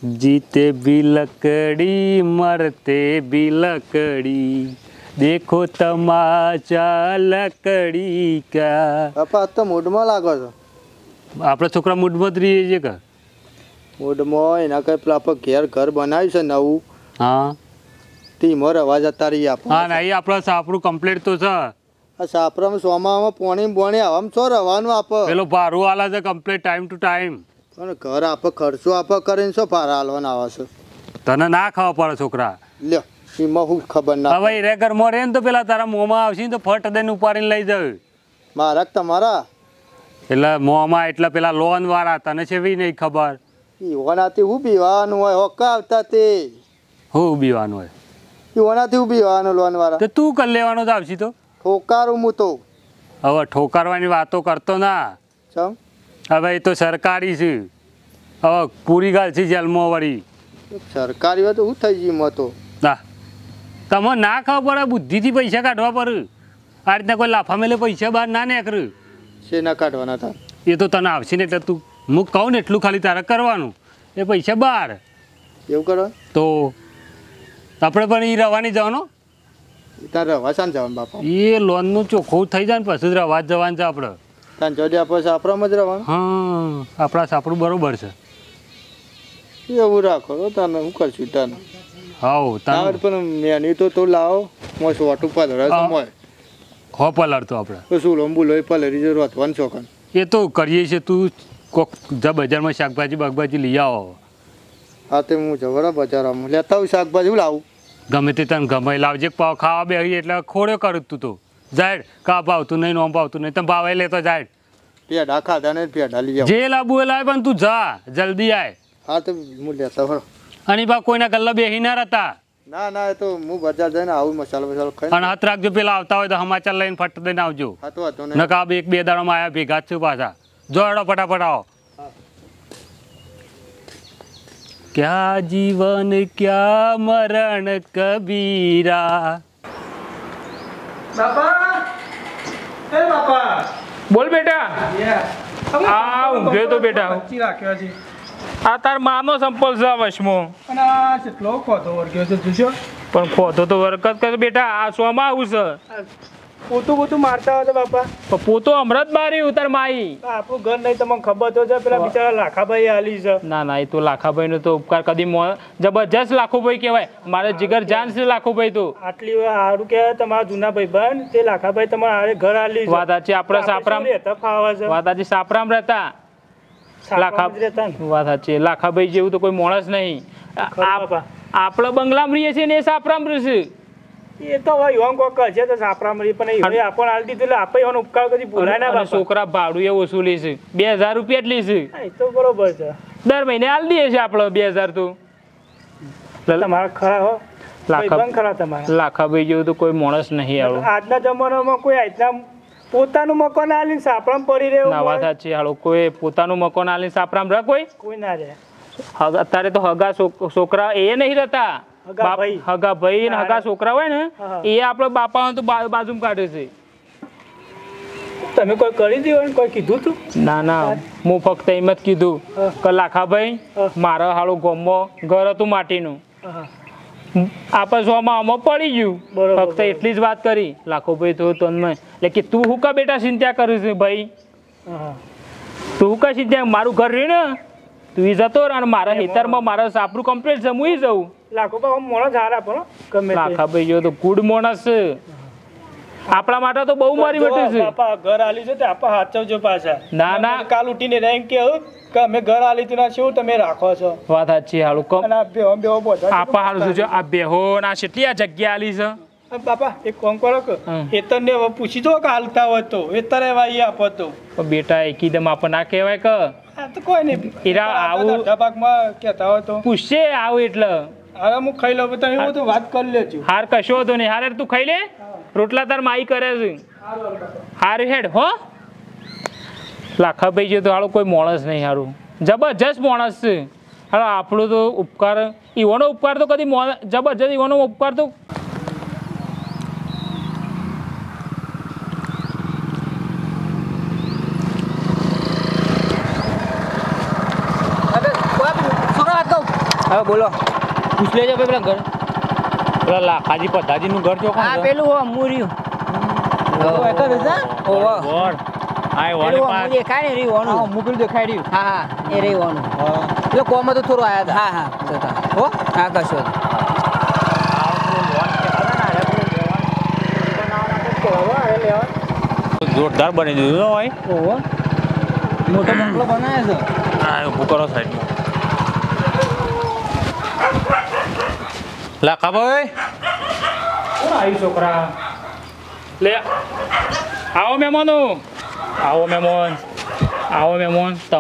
जीते भी लकड़ी मरते भी लकड़ी देखो तमाचा लकड़ी का। બાપા આજ તો મૂડમાં લાગો છો. આપણા છોકરા મૂડમાં જ રહીએ છીએ કે મૂડમાં એના કઈ પેલા આપણે ઘર બનાવ્યું છે નવું. હા તીમોર અવાજ જતા રહી આપણે. હા નહીં આપણા સાપડું કમ્પ્લીટ તો છે. આ સાપરામાં સોમામાં પોણી આવામાં છો રવાનું આપે. પેલો ભારું આલે છે કમ્પ્લીટ ટાઈમ ટુ ટાઈમ. પણ ઘર આપે ખર્ચો આપે કરીને શું ભાડા હાલવાના આવે છે. તને ના ખાવા પડે છોકરા. લ્યો એમાં હું ખબર ના. હવે રે ઘરમાં રહે ને તો પેલા તારા મોંમાં આવશે ને તો ફટ દઈને ઉપાડીને લઈ જાવ. મારા તમારા એટલે મોંમાં એટલે પેલા લોન વાળા તને છે બી નહીં ખબર. ઈવાનાથી હું પીવાનું હોય હોકા આવતા તે હું બીવાનું હોય ઈવાનાથી હું પીવાનું લોન વાળા. તો તું કરી લેવાનો જ આવશે તો ઠોકારું હું તો. હવે ઠોકારવાની વાતો કરતો ના. ચમ હવે એ તો સરકારી છે. હવે પૂરી ગાલ છે જેલમાં વળી. સરકારી હોય તો શું થઈ ગયું મતો. ના તમે ના ખબર પડે બુદ્ધિથી પૈસા કાઢવા પડે. આ રીતના કોઈ લાફા મેલે પૈસા બહાર ના નીકળ. છે ના કાઢવાના હતા એ તો તને આવશે ને એટલે તું હું કહું ને એટલું ખાલી તારે કરવાનું. એ પૈસા બહાર એવું કરો તો આપણે પણ એ રવાની જવાનો. તારે રવા શાન જવાનું બાપા. એ લોનનું ચોખ્ખું થઈ જાય ને પછી જ રવા જ જવાનું છે આપણે. તાન જોડે આપણે સાપરામાં જ રહેવાનું. હા આપણા સાપડું બરોબર છે. એવું રાખો તો તને શું કરશું તને. હાઉ તાર પણ મેની તો તું લાવો મોસ વાટું પલરે સમય હો પલળતો આપણે તો શું લોંબુ લોહી પલરી જો રોતવાનું છોકન. એ તો કરીએ છીએ. તું કોક જા બજારમાં શાકભાજી બાગભાજી લઈ આવો. હા તે હું જવરા બજારમાં લેતા આવું શાકભાજી લાવું. ગમે તે તને ગમે લાવજે. પાવ ખાવા બેસી એટલે ખોડ્યો કરું તું તો જાડ કા ભાવતું નહીં નોમ ભાવતું નહીં તમે ભાવે લેતો જાડ. પેડા ખાધા ને પેડા લઈ આવ. જે લાવવું એ લાવે પણ તું જા જલ્દી આય. હા તો હું લેતા હો. અને બા કોઈના ગલ્લા બેસી ના રહેતા. ના ના એ તો હું બજાર જઈને આવું મસાલો ખાઈ. અને હાથ રાખજો પેલા આવતા હોય તો સમાચાર લઈને ફટ દઈને આવજો. હા તો હતો ને નકા એક બે દાડામાં આયા ભેગા જ છું પાછા. જોડો ફટાફટ આવો. क्या जीवन क्या मरण कबीरा. બાપા એ બાપા બોલ બેટા. આ ઊંઘ્યો તો બેટા. વચ્ચી રાખ્યો છે આ તાર માનો સંપલ છે વશમાં. અને આ કેટલો ખોતો વર્ગ્યો છે જોશો. પણ ખોતો તો વરકત કર બેટા. આ શોમાં આવું છે. પોતું મારતા હોય તો બાપા. પણ પોતો હમણાં જ મારી ઉતાર માઈ. આપણું ઘર નહીં તમને ખબર તો છે પેલા બિચારા લાખાભાઈ હાલી છે. ના ના એ તો લાખાભાઈ નો તો ઉપકાર કદી જબરજસ્ત લાખોભાઈ કહેવાય. મારે જીગર જાન છે લાખોભાઈ તો. આટલી સારું કહેવાય તમારા જૂના ભાઈ બન તે લાખાભાઈ તમારા ઘર હાલી છે. વાત સાચી. આપણા સાપરામ ફાવે છે. વાત સાચી. સાપરામ રહેતા વાત સાચી. લાખાભાઈ જેવું તો કોઈ માણસ નહીં. આપણા બંગલામાં રહીએ છીએ ને એ સાપરામ રહેશે. એ તો હવે યોન કોક છે તો સાપરા મળી પણ એ આપણ હાલ દીધું એટલે આપણે એનો ઉપકાર કદી ભૂલાય ના બાપા. છોકરા ભાડું એ વસૂલી છે 2000 રૂપિયા એટલી છે. એ તો બરોબર છે. દર મહિને હાલ દઈએ છે આપણે 2000 તો. તમારા ખરા હો ખરા તમારા. લાખાભાઈ જેવું તો કોઈ માણસ નહીં આવું. આજના જમાનામાં કોઈ આજના પોતાનું મકાન આલીને સાપરામ પડી રહ્યું. ના વાત સાચી. હાલો કોઈ પોતાનું મકાન આલીને સાપરામ રહે કોઈ ના રહે. અત્યારે તો હગા છોકરા એ નહીં રહેતા. હગા ભાઈ ને હગા છોકરા હોય ને એ આપડે બાપા તો બાજુમાં કાઢે છે. તમે કોઈ કરી દીધું કોઈ કીધું તું. ના ના હું ફક્ત એમ જ કીધું કે લાખાભાઈ મારા હાલો ગામમાં ઘર હતું માટીનું આપણે શોમાં આમાં પડી ગયું. ફક્ત એટલી જ વાત કરી. લાખોભાઈ તો તન્મય એટલે કે તું હું કા બેટા ચિંતા કરું છું ભાઈ. તું હું કા ચિંતા મારું ઘર રહ્યું ને તું ઈ જતો અને મારા ખેતરમાં મારા સાપરું કમ્પ્લીટ છે હું જવું. લાખોભાઈ મોણસ હારા પણ ગમે લાખાભાઈ જો તો ગુડ મોણસ છે. આપણા માટે તો બહુ મારી બેઠે છે. બાપા ઘર આલી છે તે આપા હાચવજો પાછા. ના ના કાલ ઉઠીને રેંગ કે અમે ઘર આલી તું ના શું તમે રાખો છો. વાત સાચી. હાલું કમ અને આ બેહો બેહો બોધા આપા હાલું છે. આ બેહો ના કેટલી આ જગ્યા આલી છે. બાપા એક કામ કરો કે એતર ને પૂછી દો કે હાલતા હોય તો એતર એવા આપો તો. બેટા એકદમ આપણે ના કહેવાય કે તો કોઈ નહીં ઈરા આવું ભાગમાં કહેતા હોય તો પૂછશે આવું એટલે હવે હું ખાઈ લઉં તમે હું તો વાત કરી લેજો. હાર કશો હતો નહીં. હારે તું ખાઈ લે. રોટલા તાર માઈ કરે છે. હારું હેડ હો. લાખાભાઈ જે તો હાલો કોઈ માણસ નહીં. હારું જબરજસ્ત માણસ છે. હાલો આપણું તો ઉપકાર ઈવાનો ઉપકાર તો કદી જબરજસ્ત ઈવાનો ઉપકાર તો છોકરા હવે બોલો પૂછ લેજો ભાઈ પેલા ઘર પેલા લાખાજી પધાજીનું ઘર ચોખ્ખું હા પેલું હો મૂર્યું દેખાય ને રીવાનું મૂકેલું દેખાય રહ્યું હા એ રીવાનું એટલે કોમાં તો થોડું આયા હતા હા હો હા કશો જોરદાર બની દીધું હોય ઓહો મોટો બંગલો બનાવ્યો છે હા ઊભું કરો સાઈડમાં લાખાભાઈ કોણ આવ્યું છોકરા લે આવો મહેમાનો આવો મહેમાન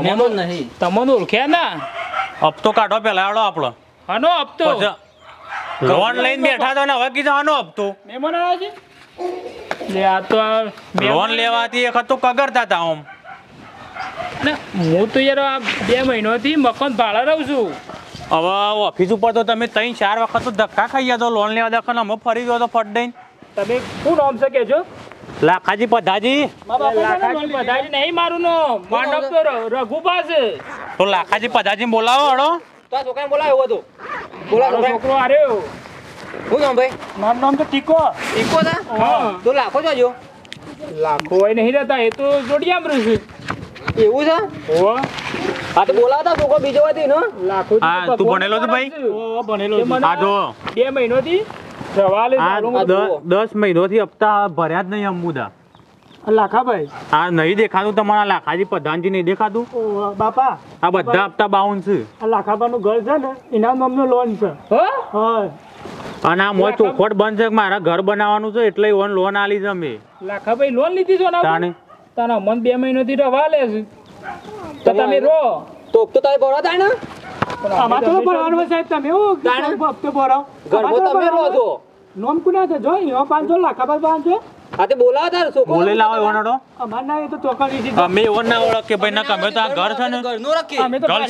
મહેમાન નહીં તમને ઓળખ્યા ના હપ્તો કાઢો પેલા આવડો આપણો હનો હપ્તો લોન લઈને બેઠા તો ને હવે કીધું આનો હપ્તો મહેમાન આવ્યા છે લે આ તો લોન લેવાથી એક તો કગરતા હતા આમ ને હું તો યાર આ 2 મહિનાથી મકાન ભાડા રહું છું હવે ઓફિસ ઉપર તો તમે 3-4 વખત તો ધક્કા ખાઈ ગયા તો લોન લેવા દખલ અમે ફરી ગયો તો ફટ દઈને તમે શું નામ છે કેજો લાખાજી પધાજી લાખાજી બધાજી નહીં મારું નામ માંડપ તો રઘુબા છે તો લાખાજી પધાજી બોલાવો હડો તો આ છોકરાને બોલાવ્યો હતો બોલા મારો છોકરો આર્યો શું નામ ભાઈ મારું નામ તો ટીકો ઈકો તા હા તો લાખો જોજો લાખો હોય નહીં રહેતા એ તો જોડિયામ રહેશે એવું છે ઓ હા તો બોલાવતા છોકરો બીજો હતી ને લાખો હા, તું ભણેલો છે ભાઈ? ઓ ભણેલો છે આ જો 2 મહિનાથી સવાલે આ 10 મહિનોથી હપ્તા ભર્યા જ નહીં અમુદા લાખાભાઈ આ નહીં દેખાતું તમારા લાખાજી પ્રધાનજી નહીં દેખાતું ઓ બાપા આ બધા હપ્તા બાઉન્સ છે આ લાખાબાનું ઘર છે ને એના નામનો લોન છે હો હા અને આ મોય ચોખવટ બંધ છે કે મારા ઘર બનાવવાનું છે એટલે ઓન લોન આલી છે અમે લાખાભાઈ લોન લીધી છે ને તાણે તારા મન 2 મહિનાથી રવા લે છે તો તમે રો તો તમે ભરો તા ને આમાં તો ભરવાનું સાહેબ તમે હું હપ્તે ભરાવ ઘરમાં તમે રહો છો નોમ કુના છે જો યો 500 લાખાભાઈ 500 હા તે બોલાવતા છોકરો બોલે લાવો ઓનડો અમાર ના એ તો ચોકડી દીધી અમે ઓન ના ઓળખ કે ભાઈ ના કમે તો આ ઘર છે ને ઘરનું રાખીએ અમે તો ઘર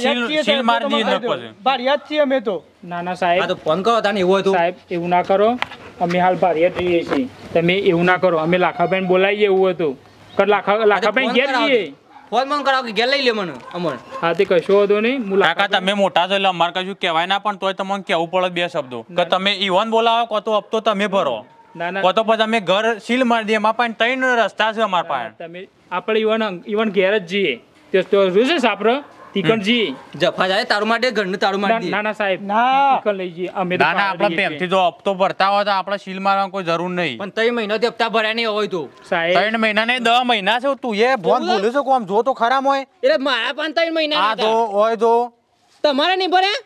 સીલ મારી દીધી નક પછી ભારિયાત છીએ અમે તો ના ના સાહેબ હા તો ફોન કરો તાને એવું હતું સાહેબ એવું ના કરો અમે હાલ ભારિયાત રહીએ છીએ તમે એવું ના કરો અમે લાખાભાઈ બોલાવીએ એવું હતું કર લાખાભાઈ ઘેર જઈએ ફોન મન કરાવ કે ઘેર લઈ લે મને અમર હા તે કશો હતો નહીં કાકા તમે મોટા છો એટલે અમારે કશું કહેવાય ના પણ તોય તમને કહેવું પડે 2 શબ્દો કે તમે ઈવન બોલાવો કો તો હપ્તો તમે ભરો ના ના કો તો પછી અમે ઘર સીલ મારી દઈએ એમાં પણ 3 રસ્તા છે અમારા પાસે તમે આપણે ઈવન ઘેર જ જઈએ તો રૂસે સાપરો તીકણ જઈએ જફા જાય તારું માટે ઘરનું તારું માટે ના ના સાહેબ તીકણ લઈ જઈએ અમે તો ના ના આપણે પ્રેમથી જો હપ્તો ભરતા હોય તો આપણે સીલ મારવાની કોઈ જરૂર નહીં પણ 3 મહિનાથી હપ્તા ભર્યા નહીં હોય તો સાહેબ 3 મહિના ને 10 મહિના છે તું એ ભોન ભૂલ્યો છે કોમ જો તો ખરામ હોય એટલે મારા પણ 3 મહિના આ જો હોય જો તમારા નહીં ભર્યા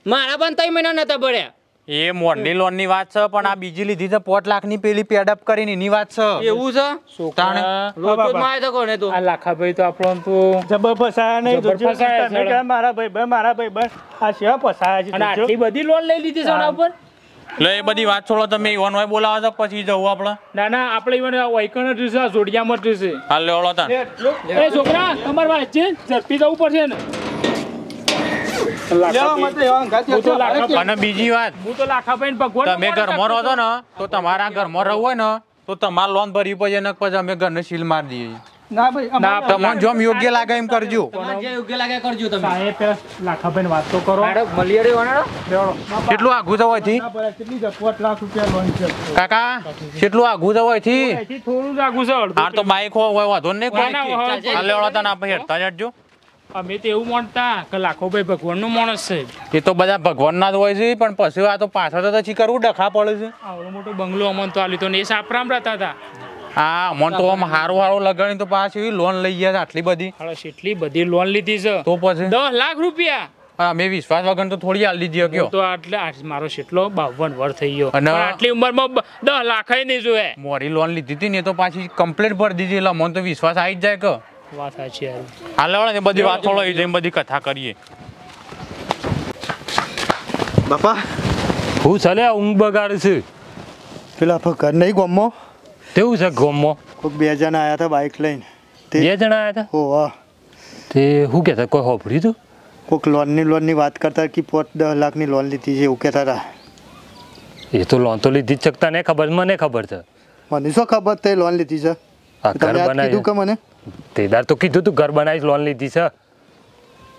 મારા પણ 3 મહિના નતા ભર્યા એ મોડની લોન ની વાત છે પણ આ બીજી લીધી છે 5 લાખ ની પેલી પેડઅપ કરીને એની વાત છે એવું છે તાણે લોચો જ મારે તો કોને તો આ લાખાભાઈ તો આપણો તો જબર ફસાયા નહીં જબર ફસાયા તમે છે. કહે મારા ભાઈ બસ આ સેવા ફસાયા છે અને આટલી બધી લોન લઈ લીધી છે એના ઉપર એટલે એ બધી વાત છોડો તમે ઈવન હોય બોલાવો તો પછી જવું આપણે ના ના આપણે ઈવન વૈકણ જ છે જોડિયામાં જ છે હાલ લેવડો તાન એ છોકરા તમારી વાત છે ઝડપી જવું પડશે ને લેવા મત લેવા ગાતી હું તો લાખાભાઈ અને બીજી વાત હું તો લાખાભાઈ ને ભગવાન તમે ઘરમાં રહો છો ને તો તમારા ઘરમાં રહેવું હોય ને તો તમારે લોન ભરવી પડે ને પછી અમે ઘરને સીલ મારી દઈએ ના ભાઈ અમારે તમને જોમ યોગ્ય લાગે એમ કરજો તમારે જે યોગ્ય લાગે કરજો તમે સાહેબ પેલા લાખાભાઈ વાત તો કરો મળી રે વાણાડો કેટલું આઘું જવું અહીંથી ના ભરાય. કેટલી છે? 5 લાખ રૂપિયા લોન છે કાકા કેટલું આઘું જવું અહીંથી અહીંથી થોડું જ આગું છે અડધું હા તો બાઈક હોય વાંધો નહીં કોઈ ના, ના, હા, હાલ લેવડો તાન આપણે હેરતા જજો અમે તો એવું માનતા કે લાખોભાઈ ભગવાનનો માણસ છે એ તો બધા ભગવાનના જ હોય છે પણ પછી આ તો પાછળ તો પછી કરવું ડખા પડે છે આવડો મોટો બંગલો અમન તો આલી તો ને એ સાપરામ રહેતા હતા હા મન તો આમ હારું લગાડી તો પાછી લોન લઈ ગયા છે આટલી બધી હાલો એટલી બધી લોન લીધી છે તો પછી 10 લાખ રૂપિયા અમે વિશ્વાસ વગર તો થોડી હાલ દીધી હું કયો તો આટલે મારો કેટલો 52 વર્ષ થઈ ગયો અને- પણ આટલી ઉંમરમાં 10 લાખ નહીં જોયે મોરી લોન લીધી હતી ને તો પાછી કમ્પ્લીટ ભરી દીધી એટલે મને તો વિશ્વાસ આવી જ જાય કે વાત સાચી યાર હાલ લેવડો ને બધી વાત થોડો જઈને બધી કથા કરીએ બાપા હું ચાલે ઊંઘ બગાડ છે પેલા આપણે ઘર નહીં ગમો તેવું છે ગોમમાં કોઈક 2 જણા આવ્યા હતા બાઇક લઈને 2 જણા આવ્યા હતા હો હા તે શું કહેતા કોઈ હોભળ્યું તું કોઈક લોનની વાત કરતા કે 5-10 લાખની લોન લીધી છે એવું કહેતા હતા એ તો લોન તો લીધી જ શકતા ને ખબર મને ખબર છે મને શું ખબર તે લોન લીધી છે આ ઘર તમે આજ કીધું કે બનાવી મને તેદાર તો કીધું તું ઘર બનાવી લોન લીધી છે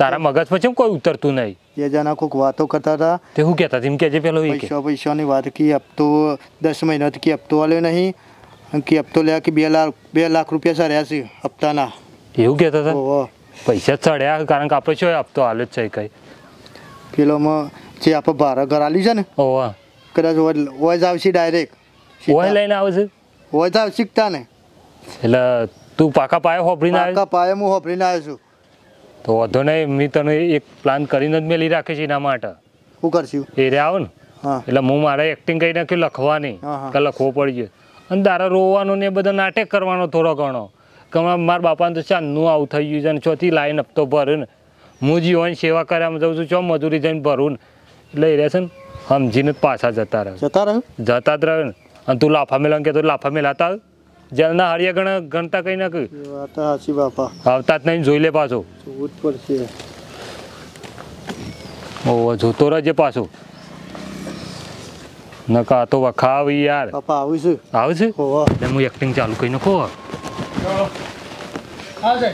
તારા મગજમાં ચેમ કોઈ ઉતરતું નહીં? એ જણા કોઈક વાતો કરતા હતા તે શું કહેતા એમ કહેજે પેલો એ કે પૈસાની વાત કે હપ્તો 10 મહિનાથી કે હપ્તો આલ્યો નહીં અને કે હપ્તો લે કે 2 લાખ રૂપિયા સર્યા છે હપ્તાના. એવું કહેતા હતા? ઓહો. પૈસા જ ચડ્યા કારણ કે આપણે શું હપ્તો હાલ જ છે કઈ પેલોમાં જે આપણે ભાડા ઘર આલી છે ને ઓવા કદાચ હોય જ આવશે ડાયરેક્ટ ઓય લઈને આવશે હોય જ આવશે શીખતા ને એટલે તું પાકા પાયે હોપડીને આવે પાકા પાયે હું હોપરીને આવ્યો છું. તો વાંધો નહીં મેં તને એક પ્લાન કરીને જ મેલી રાખે છે એના માટે. શું કરશું? એ રે આવો ને હા એટલે હું મારે એક્ટિંગ કરી નાખ્યું લખવાની હા, હા. કે લખવો પડી જાય અને તારે રોવાનું ને એ બધો નાટક કરવાનો થોડો ઘણો કે હમણાં મારા બાપાને તો ચાંદનું આવું થઈ ગયું છે અને ચોથી લાઈન હપ્તો ભરે ને હું જીવન સેવા કર્યામાં જાઉં છું ચો મજૂરી જઈને ભરું ને એટલે એ રહે છે ને સમજીને જ પાછા જતા રહે જતા રહ્યો જતા જ રહે ને અને તું લાફા મેલા કે તું લાફા મેલાતા જલના હરિયા ગણતા કઈ ના કહ્યું એ વાત સાચી બાપા આવતા જ નહીં જોઈ લે પાછો જોવું જ પડશે. ઓ જોતો રહેજે પાછો નકા તો વખાવી યાર બાપા આવું છે આવે છે ઓહો એટલે હું એક્ટિંગ ચાલુ કરી નાખો અરે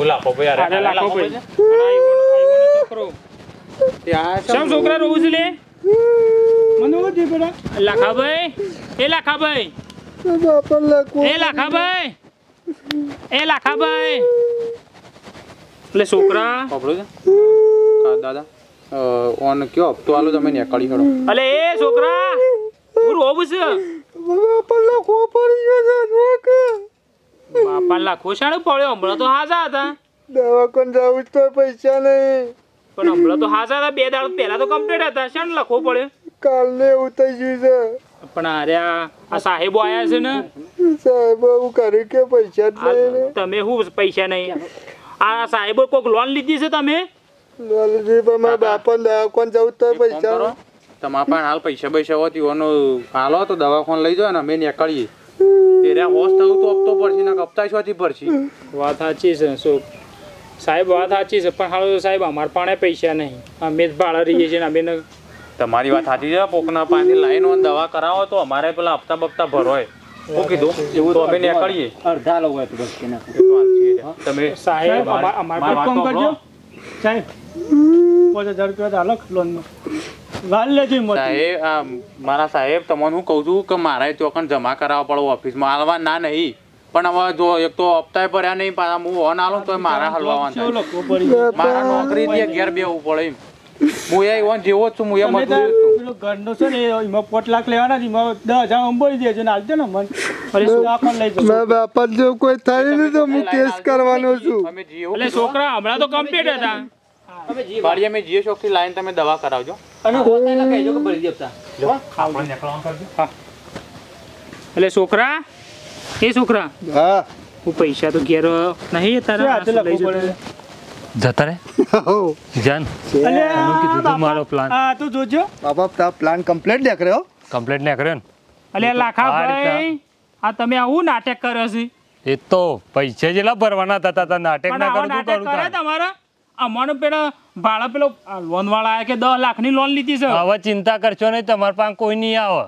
લાખો ભાઈ અને આ ઈવોનો છોકરો શેમ છોકરા રોવું છે લે મને શું થયું બેટા? લાખાભાઈ એ લાખાભાઈ બાપા લખવું એ લાખાભાઈ એ લાખાભાઈ એટલે છોકરા ખબર છે દાદા ઓન કયો હપ્તો આલો તમે નીકળી ખડો અલે એ છોકરા હું રોવું છે બાપા લખવું પડી ગયો છે બાપા લાખો શાણે પડ્યો હમણાં તો હાજા હતા દવાખાને જવું તો પૈસા નહીં પણ હમણાં તો હાજા હતા 2 દાડા પહેલા તો કમ્પ્લીટ હતા શાણે લખવો પડ્યો કાલને એવું થઈ ગયું છે પણ અરે આ સાહેબો આયા છે ને સાહેબ એવું કર્યું કે પૈસા જ નહીં ને તમે શું પૈસા નહીં આ સાહેબો કોઈક લોન લીધી છે તમે નોલેજી પણ મારા બાપાને દવાખાને જવું તો પૈસા નહીં. તમારા પાસે હાલ પૈસા હોતી ઓનો હાલો તો દવાખાને લઈ જાઓ ને અમે નીકળીએ એ રહ્યા હોશ થયું તો હપ્તો પડશે ને હપ્તા શોથી પડશે વાત સાચી છે શું સાહેબ વાત સાચી છે પણ હાલો સાહેબ અમારા પાસે પૈસા નહીં અમે જ ભાડા રહીએ છીએ ને અમે ન- તમારી વાત સાચી છે પોકના પાસેથી લાઈન ઓન દવા કરાવો તો અમારે પેલા હપ્તા બપ્તા ભરોય શું કીધું તો અમે નીકળીએ અડધા લોકો હોય તો બસ કે ના. એ તો હાલ છે. તમે સાહેબ અમારા એક કામ કરજો સાહેબ 5000 રૂપિયા હાલો લોનનો વાલ લેજો મત સાહેબ મારા સાહેબ તમને હું કહું છું કે મારે ચોકન જમા કરાવવા પડે ઓફિસમાં હાલવા ના નહીં પણ હવે જો એક તો હપ્તાય ભર્યા નહીં પાછા હું ઓન આલું તો મારા હલવાવાનું થાય. લખવો પડી ગયો. મારા નોકરી ઘેર બેવું પડે એમ હું એ ઓન જેવો જ છું હું એ તમે મજૂરી જ છું પેલો ઘરનો છે ને એમાં 5 લાખ લેવાના છે એમાં 10,000 અંબોરી દેજો ને હાલજો ને મન અરે દવાખાને લઈ જજો મારા બાપા જો કોઈ થાય ને તો હું કેસ કરવાનો છું. અમે જીઓ એટલે છોકરા હમણાં તો કમ્પ્લીટ હતા બાળી અમે જીઓ શોખથી લાઈન તમે દવા કરાવજો અને હોતા કહેજો કે ભરી દેતા એટલે છોકરા એ છોકરા હા હું પૈસા તો ઘેર નહીં તારા હાથે લઈ લખવું જતો. પડે જતા રે હો. જાન અલ્યા, એનું કીધું તું મારો પ્લાન હા તું જોજો બાપા તારો પ્લાન કમ્પ્લીટ દેખાડ્યો. કમ્પ્લીટ ને કર્યો ને એટલે આ લાખાભાઈ આ તમે આવું નાટક કર્યો છે એ તો પૈસા જેટલા ભરવાના હતા તા નાટક પણ ના આવા કરું તું નાટક કરું કરે તાર. તમારા અમારો પેલા ભાડા પેલો લોન વાળા આયા કે 10 લાખની લોન લીધી છે હવે ચિંતા કરશો નહીં તમારા પાસે કોઈ નહીં આવે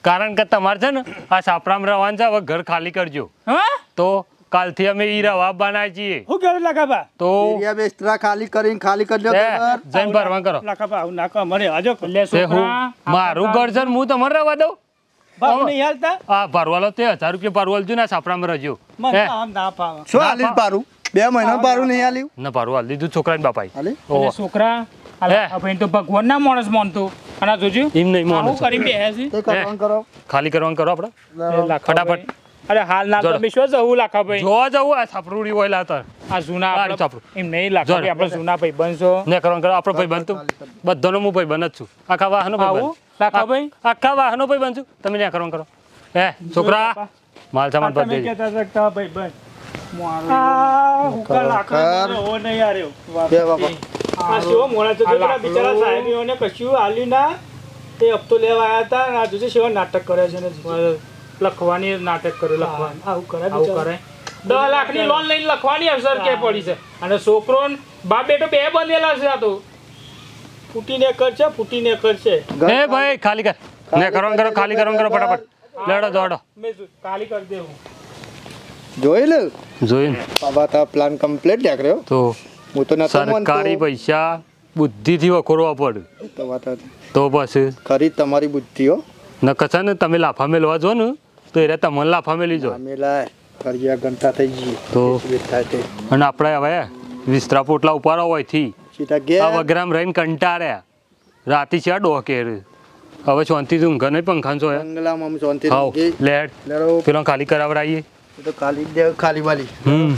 કારણ કે તમારે છે ને આ સાપરામ રવાન છે હવે ઘર ખાલી કરજો હા તો કાલથી અમે ઈ રવા બનાવીએ છીએ હું કરે લાખાબા તો એરિયા બેસ્ટરા ખાલી કરીને ખાલી કરજો એ, ઘર. જઈને ભરવા કરો લાખાબા આવું નાખવા મને આજો એટલે તે હું છોકરા મારું ઘર છે ને હું તમારે રવા દઉં ભાવ નહીં હાલતા આ ભરવાલો તે 1000 રૂપિયા ભરવાલ જો ને સાપરામ રજો મને તો આમ ના ફાવે શું હાલી પારું 2 મહિના પારું નહીં હાલ્યું ના ભરવા હાલ દીધું છોકરાને બાપાએ હાલી એટલે છોકરા આ લાખાભાઈ તો ભગવાનના માણસ માનતો અને આ જોજો એમ નહીં આવું માનો કરી બેસે છે તે કરવાનું કરો ખાલી કરવાનું કરો આપણે એ લાખાભાઈ. અરે હાલ ના જોડો. તમે શું જવું લાખાભાઈ જોવા જવું આ સાપરુડી હોય લાતા આ જૂના આ આપણે- સાપરું. એમ નહીં લાખાભાઈ જોડો. આપણે જૂના ભાઈ બનશો ને કરવાનું કરો આપણો ભાઈ બનતું બધાનો હું ભાઈ બન જ છું આખા વાહનો ભાઈ આવું લાખાભાઈ આખા વાહનો ભાઈ બનશું તમે ને કરવાનું કરો હે છોકરા માલ સામાન પર તમે દેજે કહેતા હતા કે તારા ભાઈ બન આ હુકા લાકડા ઓ નહીં આર્યો બે બાપા આ શિવો મોડા તો પેલા બિચારા સાહેબીઓને કશું હાલ્યું ના તે હપ્તો લેવા આવ્યા હતા અને આ જોજે શિવો નાટક કરે છે ને લખવાની નાટક કર્યું લખવાનું આવું કરે આવું બિચારા. કરે 10 લાખની લોન લઈને લખવાની અવસર કે પડી છે અને છોકરો ને બાપ બેટો બે બનેલા છે આ તો ફૂટીને કરશે ફૂટીને કરશે એ ભાઈ ખાલી કર ને કરવાનું કરો ખાલી કરવાનું કરો ફટાફટ લડો દોડો મેં કાલી કરી દેવું જોઈ લે જોઈને બાબા તા પ્લાન કમ્પ્લીટ દેખાડ્યો તો હું તો નતો સરકારી પૈસા બુદ્ધિથી વખોરવા પડે તો વાત તો પછી ખરી તમારી બુદ્ધિઓ ન કશા ને તમે લાફા મેલવા જો ને તો એ તમને લાફા મેલી જો અમે લાય કર્યા ઘંટા થઈ ગઈ તો થાય તે અને આપણે હવે વિસ્તરા પોટલા ઉપાડો હોયથી સીધા આ ગયા વગરામ રહીને કંટાળ્યા રાતે છે ડોકેર હવે શાંતિથી ઊંઘ નહીં પંખા છો બંગલામાં આમ શાંતિ હાવ લેડ લેડો પેલો ખાલી કરાવડાવીએ તો ખાલી દે ખાલી વાલી હમ